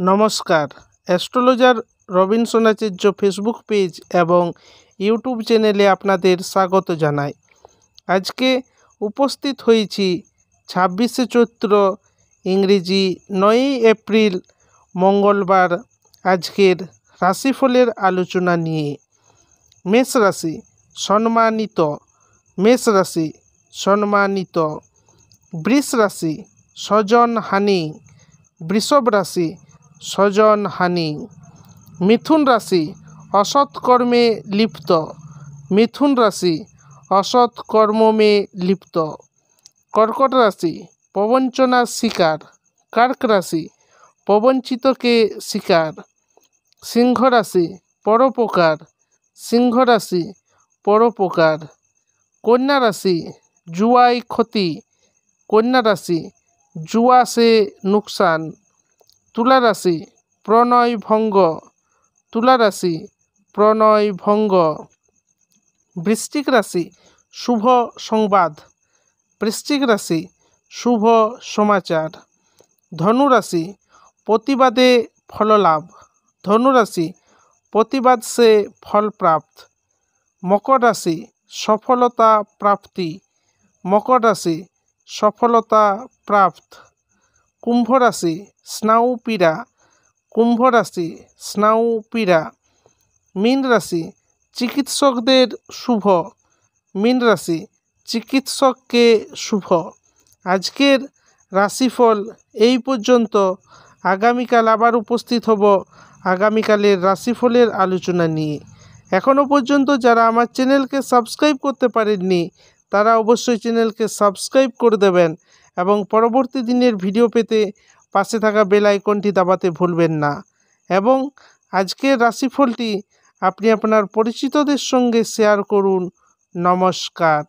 নমস্কার, astrologer Robinson আচার্য Facebook page এবং YouTube চ্যানেলে আপনাদের স্বাগত জানাই। আজকে উপস্থিত হয়েছি 26শে চৈত্র ইংরেজি 9ই এপ্রিল মঙ্গলবার আজকের রাশিফলের আলোচনা নিয়ে। মেষ রাশি সম্মানিত, মেষ রাশি সম্মানিত। বৃষ রাশি স্বজন হানি, বৃষভ রাশি স্বজন হানি। মিথুন রাশি অসৎ কর্মে লিপ্ত, মিথুন রাশি অসৎ কর্মে লিপ্ত। কর্কট রাশি প্রবঞ্চনার শিকার, কর্ক রাশি প্রবঞ্চিতকে শিকার। সিংহ রাশি পরোপকার, সিংহ রাশি পরোপকার। কন্যা রাশি জুয়ায় ক্ষতি, কন্যা রাশি জুয়া সে নুকসান। তুলা রাশি প্রণয় ভঙ্গ, তুলা রাশি প্রণয় ভঙ্গ। বৃশ্চিক রাশি শুভ সংবাদ, বৃশ্চিক রাশি শুভ সমাচার। ধনু রাশি প্রতিবাদে ফললাভ, ধনু রাশি প্রতিবাদ সে ফল প্রাপ্ত। মকর রাশি সফলতা প্রাপ্তি, মকর রাশি সফলতা প্রাপ্ত। কুম্ভ রাশি স্নায়ু পীড়া, কুম্ভ রাশি স্নায়ু পীড়া। মীন রাশি চিকিৎসকদের শুভ, মীন রাশি চিকিৎসককে শুভ। আজকের রাশিফল এই পর্যন্ত। আগামীকাল আবার উপস্থিত হব আগামীকালের রাশিফলের আলোচনা নিয়ে। এখনও পর্যন্ত যারা আমার চ্যানেলকে সাবস্ক্রাইব করতে পারেননি তারা অবশ্যই চ্যানেলকে সাবস্ক্রাইব করে দেবেন এবং পরবর্তী দিনের ভিডিও পেতে পাশে থাকা বেল আইকনটি দাবাতে ভুলবেন না। এবং আজকের রাশিফলটি আপনি আপনার পরিচিতদের সঙ্গে শেয়ার করুন। নমস্কার।